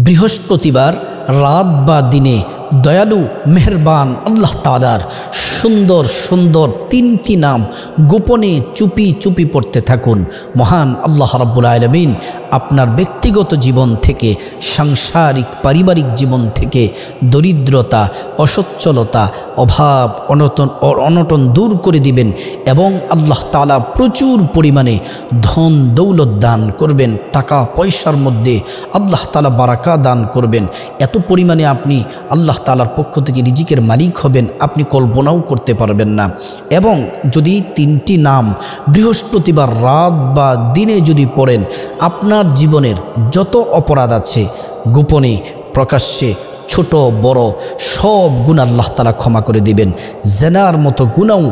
বৃহস্পতিবার রাত বা দিনে দয়ালু মেহেরবান আল্লাহ তাআলার সুন্দর সুন্দর 3টি নাম গোপনে চুপি চুপি পড়তে থাকুন। মহান আল্লাহ রাব্বুল আলামিন আপনার ব্যক্তিগত জীবন থেকে, সাংসারিক পারিবারিক জীবন থেকে দরিদ্রতা, অসচ্ছলতা, অভাব, অনটন দূর করে দিবেন এবং আল্লাহ তাআলা প্রচুর পরিমাণে ধন দৌলত দান করবেন। টাকা পয়সার মধ্যে আল্লাহ তাআলা বারাকা দান করবেন। এত পরিমাণে আপনি আল্লাহ তাআলার পক্ষ থেকে রিজিকের মালিক হবেন, আপনি কল্পনাও করতে পারবেন না। এবং যদি 3টি নাম বৃহস্পতিবার রাত বা দিনে যদি পড়েন, আপনার জীবনের যত অপরাধ আছে গোপনে প্রকাশ্যে ছোট বড় সব গুনাহ আল্লাহ তাআলা ক্ষমা করে দিবেন। জিনার মতো গুনাহও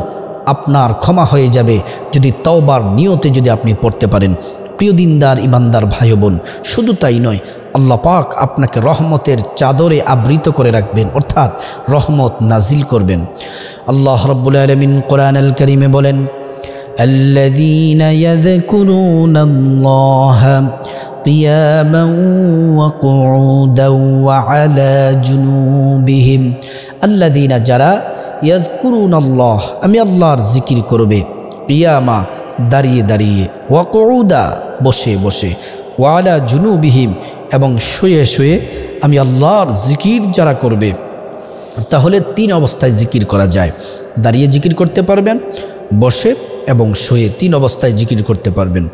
আপনার ক্ষমা হয়ে যাবে যদি তওবার নিয়তে যদি আপনি পড়তে পারেন। প্রিয় দিনদার ইমানদার ভাই বোন, শুধু তাই নয়, আল্লাহ পাক আপনাকে রহমতের চাদরে আবৃত করে রাখবেন, অর্থাৎ রহমত নাজিল করবেন। আল্লাহ রাব্বুল আলামিন কোরআনুল কারীমে বলেন, আল্লাযীনা ইয়াযকুরুনাল্লাহা কিয়ামান ওয়া কুউদান ওয়া আলা জুনুবিহিম। আল্লাযীনা যারা ইয়াযকুরুনাল্লাহ আমি আল্লাহর জিকির করবে, কিয়ামা দাঁড়িয়ে দাঁড়িয়ে, ওয়া কুউদা বসে বসে, ওয়া আলা জুনুবিহিম এবং শুয়ে শুয়ে আমি আল্লাহর জিকির যারা করবে। তাহলে 3 অবস্থায় জিকির করা যায়। দাঁড়িয়ে জিকির করতে পারবেন, বসে এবং শুয়ে 3 অবস্থায় জিকির করতে পারবেন।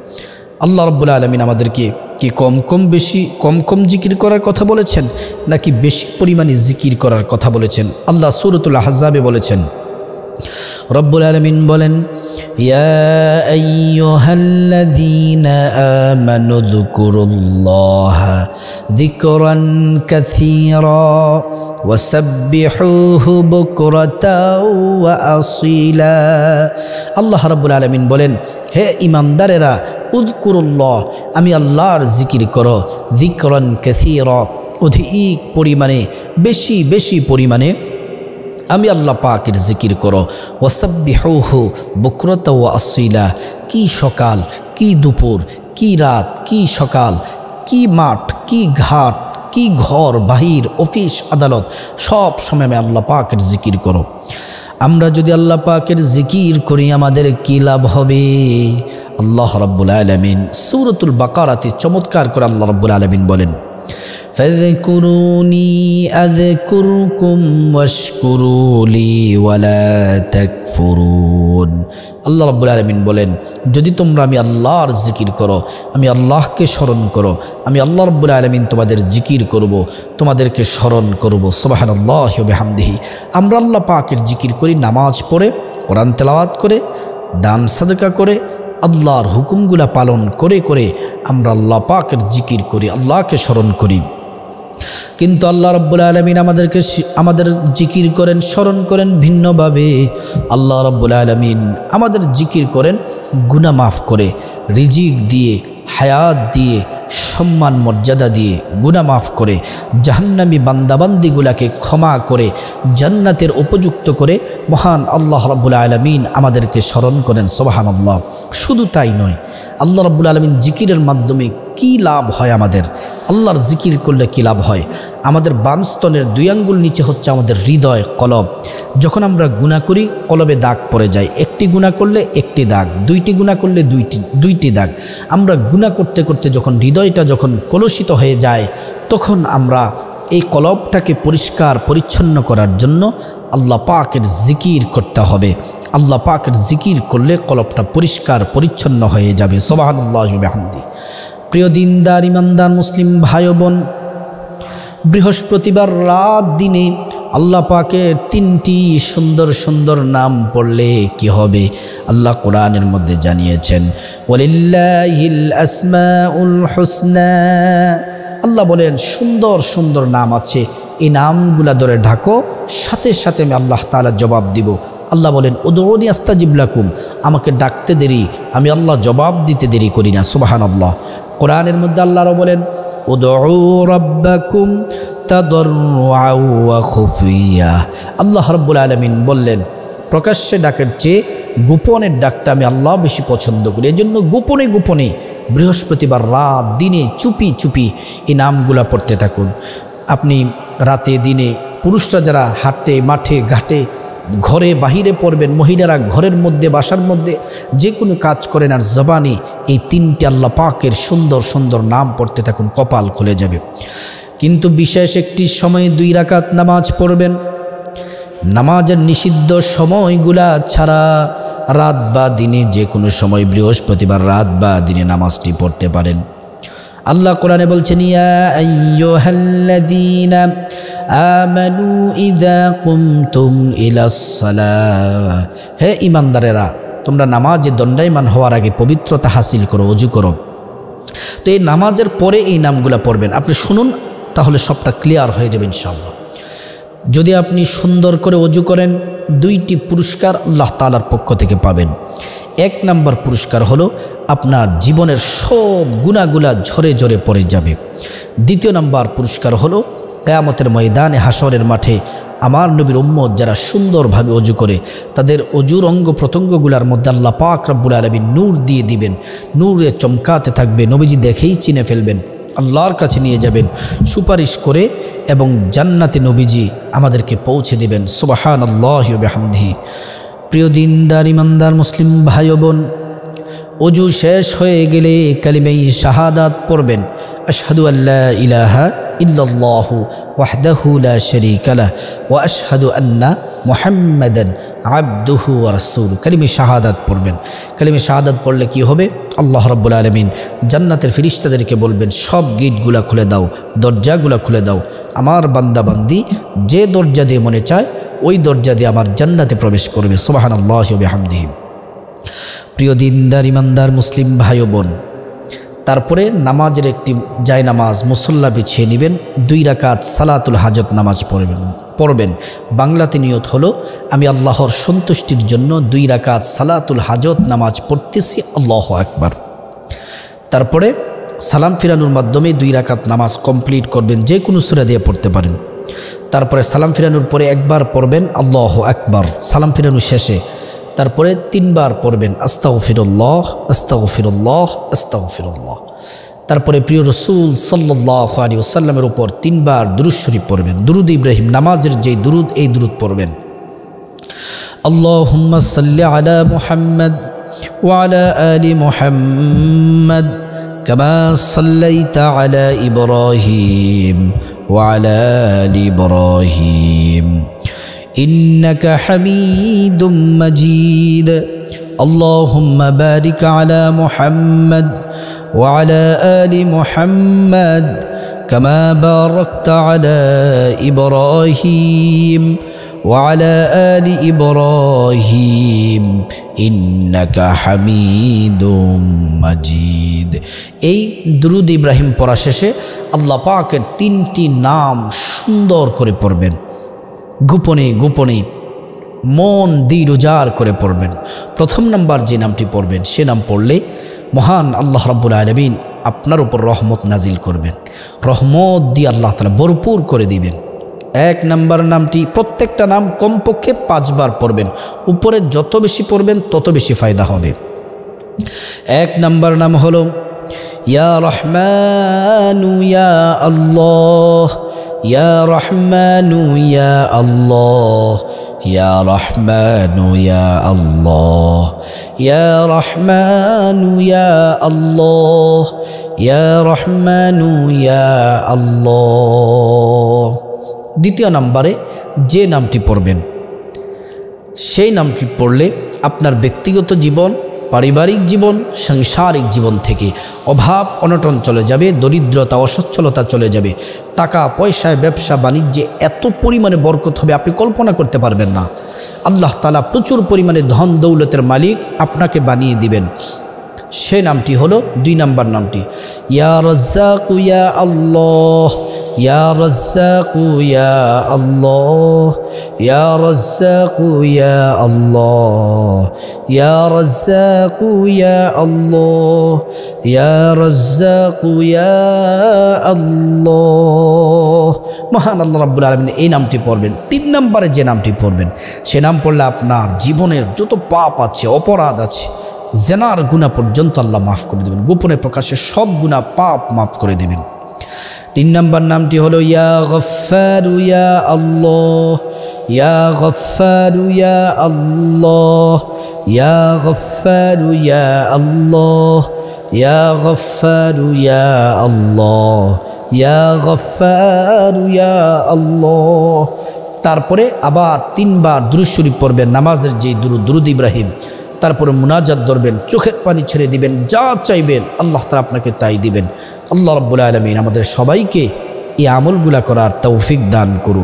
আল্লাহ রাব্বুল আলামিন আমাদেরকে কি কম কম জিকির করার কথা বলেছেন নাকি বেশি পরিমাণে জিকির করার কথা বলেছেন? আল্লাহ সূরাতুল আহজাবে বলেছেন, রব্বুল আলামিন বলেন, ইয়া আইয়ুহাল্লাযীনা আমানু যকুরুল্লাহা যিকরান কাসীরা ওয়াসাব্বিহুহু বুকরাতাও ওয়া আসীলা। আল্লাহ রাব্বুল আলামিন বলেন, হে ঈমানদারেরা, উযকুরুল্লাহ আমি আল্লাহর জিকির করো, যিকরান কাসীরা অধিক পরিমাণে, বেশি বেশি পরিমাণে আমি আল্লাহ পাকের জিকির করো। ওয়াসাব্বিহুহু বুকরাতা ওয়া আসীলা। কি সকাল, কি দুপুর, কি রাত, কি সকাল, কি মাঠ, কি ঘাট, কি ঘর বাহির, অফিস আদালত, সব সময় আমি আল্লাহ পাকের জিকির করো। আমরা যদি আল্লাহ পাকের জিকির করি আমাদের কি লাভ হবে? আল্লাহ রাব্বুল আলামিন সূরাতুল বাকারাতে চমৎকার করে আল্লাহ রাব্বুল আলামিন বলেন, ফাযকুরুনি আযকুরকুম ওয়াশকুরু লি ওয়ালা তাকফুরুন। আল্লাহ রাব্বুল আলামিন বলেন, যদি তোমরা আমি আল্লাহর জিকির করো, আমি আল্লাহকে স্মরণ করো, আমি আল্লাহ রাব্বুল আলামিন তোমাদের জিকির করব, তোমাদেরকে স্মরণ করব। সুবহানাল্লাহি ওয়া বিহামদিহি। আমরা আল্লাহ পাকের জিকির করি নামাজ পড়ে, কোরআন তেলাওয়াত করে, দান সাদকা করে, আল্লাহর হুকুমগুলা পালন করে করে আমরা আল্লাহ পাকের জিকির করি, আল্লাহকে স্মরণ করি। কিন্তু আল্লাহ রাব্বুল আলামিন আমাদের জিকির করেন, স্মরণ করেন ভিন্নভাবে। আল্লাহ রাব্বুল আলামিন আমাদের জিকির করেন গুনাহ মাফ করে, রিজিক দিয়ে, হায়াত দিয়ে, সম্মান মর্যাদা দিয়ে গুনাহ মাফ করে, জাহান্নামী বান্দাবান্দিগুলাকে ক্ষমা করে জান্নাতের উপযুক্ত করে মহান আল্লাহ রাব্বুল আলামিন আমাদেরকে স্মরণ করেন। সুবহানাল্লাহ। শুধু তাই নয়, আল্লাহ রাব্বুল আলামিন জিকিরের মাধ্যমে কি লাভ হয় আমাদের? আল্লাহর জিকির করলে কি লাভ হয়? আমাদের বাম স্তনের 2 আঙ্গুল নিচে হচ্ছে আমাদের হৃদয়, কলব। যখন আমরা গুনাহ করি কলবে দাগ পড়ে যায়। 1টি গুনাহ করলে 1টি দাগ, 2টি গুনাহ করলে 2টি দাগ। আমরা গুনাহ করতে করতে যখন হৃদয়টা যখন কলুষিত হয়ে যায়, তখন আমরা এই কলবটাকে পরিষ্কার পরিচ্ছন্ন করার জন্য আল্লাহ পাকের জিকির করতে হবে। আল্লাহ পাকের জিকির করলে কলবটা পরিষ্কার পরিচ্ছন্ন হয়ে যাবে। সুবহানাল্লাহি ওয়া বিহামদিহি। প্রিয় দিনদার ইমানদার মুসলিম ভাই বোন, বৃহস্পতিবার রাত দিনে আল্লাহ পাকের 3টি সুন্দর সুন্দর নাম পড়লে কি হবে? আল্লাহ কোরআনের মধ্যে জানিয়েছেন, ওয়ালিল্লাহিল আসমাউল হুসনা। আল্লাহ বলেন সুন্দর সুন্দর নাম আছে, এই নামগুলা ধরে ঢাকো, সাথে সাথে আমি আল্লাহ তাআলা জবাব দিব। আল্লাহ বলেন, উদউনি আস্তাজিব লাকুম, আমাকে ডাকতে দেরি, আমি আল্লাহ জবাব দিতে দেরি করি না। সুবহানাল্লাহ। কোরআনের মধ্যে আল্লাহও বলেন, উদউ রাব্বাকুম তাদাররুআন ওয়া খুফিয়া। আল্লাহ রাব্বুল আলামিন বললেন, প্রকাশ্যে ডাকের চেয়ে গোপনের ডাকটা আমি আল্লাহ বেশি পছন্দ করি। এজন্য গোপনে গোপনে বৃহস্পতিবার রাত দিনে চুপি চুপি এই নামগুলা পড়তে থাকুন। আপনি রাতে দিনে পুরুষরা যারা হাটে মাঠে ঘাটে ঘরে বাহিরে পড়বেন, মহিলারা ঘরের মধ্যে বাসার মধ্যে যে কোনো কাজ করেন, আর জবানে এই 3টি আল্লাহ পাকের সুন্দর সুন্দর নাম পড়তে থাকুন, কপাল খুলে যাবে। কিন্তু বিশেষ একটি সময়ে 2 রাকাত নামাজ পড়বেন। নামাজের নিষিদ্ধ সময়গুলা ছাড়া রাত বা দিনে যে কোনো সময় বৃহস্পতিবার রাত বা দিনে নামাজটি পড়তে পারেন। আল্লাহ কোরআনে বলছেন, ইয়া আইয়ুহাল্লাযীনা আমানু ইযা কুমতুম ইলাস সালাহ, হে ঈমানদারেরা তোমরা নামাজে দণ্ডায়মান হওয়ার আগে পবিত্রতা হাসিল করো, ওযু করো। তো এই নামাজের পরে এই নামগুলা পড়বেন। আপনি শুনুন, তাহলে সবটা ক্লিয়ার হয়ে যাবে ইনশাআল্লাহ। যদি আপনি সুন্দর করে ওযু করেন, 2টি পুরস্কার আল্লাহ তাআলার পক্ষ থেকে পাবেন। 1 নম্বর পুরস্কার হলো আপনার জীবনের সব গুনাহগুলা ঝরে ঝরে পড়ে যাবে। 2য় নম্বর পুরস্কার হলো কিয়ামতের ময়দানে হাসরের মাঠে আমার নবীর উম্মত যারা সুন্দরভাবে ওযু করে তাদের ওযুর অঙ্গ প্রত্যঙ্গগুলোর মধ্যে আল্লাহ পাক রব্বুল আলামিন নূর দিয়ে দিবেন, নূরে চমকাতে থাকবে, নবীজি দেখেই চিনে ফেলবেন, আল্লাহর কাছে নিয়ে যাবেন সুপারিশ করে, এবং জান্নাতে নবীজি আমাদেরকে পৌঁছে দিবেন। সুবহানাল্লাহি ওয়া বিহামদিহি। প্রিয় দিনদার ইমানদার মুসলিম ভাই ও বোন, ওযু শেষ হয়ে গেলে কালিমায়ে শাহাদাত পড়বেন। আশহাদু আল্লা ইলাহা ইল্লাল্লাহু ওয়াহদাহু লা শারীকা লাহ ওয়া আশহাদু আন্না মুহাম্মাদান আবদুহু ওয়া রাসূলুহু। কালিমায়ে শাহাদাত পড়বেন। কালিমায়ে শাহাদাত পড়লে কি হবে? আল্লাহ রাব্বুল আলামিন জান্নাতের ফেরেশতাদেরকে বলবেন, সব গেটগুলা খুলে দাও, দরজাগুলা খুলে দাও। আমার বান্দা বান্দি যে দরজা দিয়ে মনে চায় ওই দরজা দিয়ে আমার জান্নাতে প্রবেশ করবে। সুবহানাল্লাহি ওয়া বিহামদিহি। প্রিয় দিনদার ইমানদার মুসলিম ভাই ও বোন, তারপরে নামাজের একটি জায়নামাজ মুসল্লা বিছিয়ে নেবেন, 2 রাকাত সালাতুল হাজত নামাজ পড়বেন। বাংলাতে নিয়ত হলো আমি আল্লাহর সন্তুষ্টির জন্য 2 রাকাত সালাতুল হাজত নামাজ পড়তেছি, আল্লাহু আকবার। তারপরে সালাম ফিরানোর মাধ্যমে 2 রাকাত নামাজ কমপ্লিট করবেন, যে কোনো সূরা দিয়ে পড়তে পারেন। তারপরে সালাম ফিরানোর পরে একবার পড়বেন আল্লাহু আকবার সালাম ফিরানোর শেষে। তারপরে 3 বার পড়বেন আস্তাগফিরুল্লাহ আস্তাগফিরুল্লাহ আস্তাগফিরুল্লাহ। তারপরে প্রিয় রাসূল সাল্লাল্লাহু আলাইহি ওয়াসাল্লামের উপর 3 বার দুরূদ শরীফ পড়বেন। দুরূদ ইব্রাহিম নামাজের যেই দুরূদ, এই দুরূদ পড়বেন। আল্লাহুম্মা সাল্লি আলা মুহাম্মদ ওয়া আলা আলি মুহাম্মদ কামা সাল্লাইতা আলা ইব্রাহিম ওয়া আলা আলি ইব্রাহিম إنك حميد مجيد اللهم بارك على محمد وعلى آل محمد كما باركت على إبراهيم وعلى آل إبراهيم إنك حميد مجيد। এই দুরূদ ইব্রাহিম পড়া শেষে আল্লাহ পাকের 3টি নাম সুন্দর করে পড়বেন, গোপনে গোপনে মন দিয়ে উজাড় করে পড়বেন। প্রথম নাম্বার যে নামটি পড়বেন সে নাম পড়লে মহান আল্লাহ রাব্বুল আলামিন আপনার উপর রহমত নাজিল করবেন, রহমত দিয়ে আল্লাহ তাআলা ভরপুর করে দিবেন। 1 নাম্বার নামটি, প্রত্যেকটা নাম কমপক্ষে 5 বার পড়বেন, উপরে যত বেশি পড়বেন তত বেশি ফায়দা হবে। 1 নাম্বার নাম হলো ইয়া রহমানু ইয়া আল্লাহ, ইয়া রহমানু ইয়া আল্লাহ, ইয়া রহমানু ইয়া আল্লাহ, ইয়া রহমানু ইয়া আল্লাহ, ইয়া রহমানু ইয়া আল্লাহ। 2য় নম্বরে যে নামটি পড়বেন সেই নামটি পড়লে আপনার ব্যক্তিগত জীবন, পারিবারিক জীবন, সাংসারিক জীবন থেকে অভাব অনটন চলে যাবে, দরিদ্রতা অসচ্ছলতা চলে যাবে, টাকা পয়সায় ব্যবসা বাণিজ্যে এত পরিমাণে বরকত হবে আপনি কল্পনা করতে পারবেন না। আল্লাহ তাআলা প্রচুর পরিমাণে ধন দৌলতের মালিক আপনাকে বানিয়ে দিবেন। সেই নামটি হলো 2 নম্বর নামটি ইয়া রাজ্জাকু ইয়া আল্লাহ, ইয়া রাজ্জাকু ইয়া আল্লাহ, ইয়া রাজ্জাকু ইয়া আল্লাহ, ইয়া রাজ্জাকু ইয়া আল্লাহ, ইয়া রাজ্জাকু ইয়া আল্লাহ। মহান আল্লাহ রাব্বুল আলামিন এই নামটি পড়বেন। 3 নম্বরে যে নামটি পড়বেন সে নাম পড়লে আপনার জীবনের যত পাপ আছে, অপরাধ আছে, জেনার গুনাহ পর্যন্ত আল্লাহ মাফ করে দেবেন, গোপনে প্রকাশ্যে সব গুনাহ পাপ মাফ করে দেবেন। 3 নম্বর নামটি হলো ইয়া গফফারু ইয়া আল্লাহ, ইয়া গফফারু ইয়া আল্লাহ, ইয়া গফফারু ইয়া আল্লাহ, ইয়া গফফারু ইয়া আল্লাহ, ইয়া গফফারু ইয়া আল্লাহ। তারপরে আবার 3 বার দুরূদ শরীফ পড়বেন, নামাজের যে দুরূদ ইব্রাহিম। তারপরে মুনাজাত ধরবেন, চোখের পানি ছেড়ে দিবেন, যা চাইবেন আল্লাহ তাআলা আপনাকে তাই দিবেন। আল্লাহ রাব্বুল আলামিন আমাদের সবাইকে এই আমলগুলা করার তৌফিক দান করুন।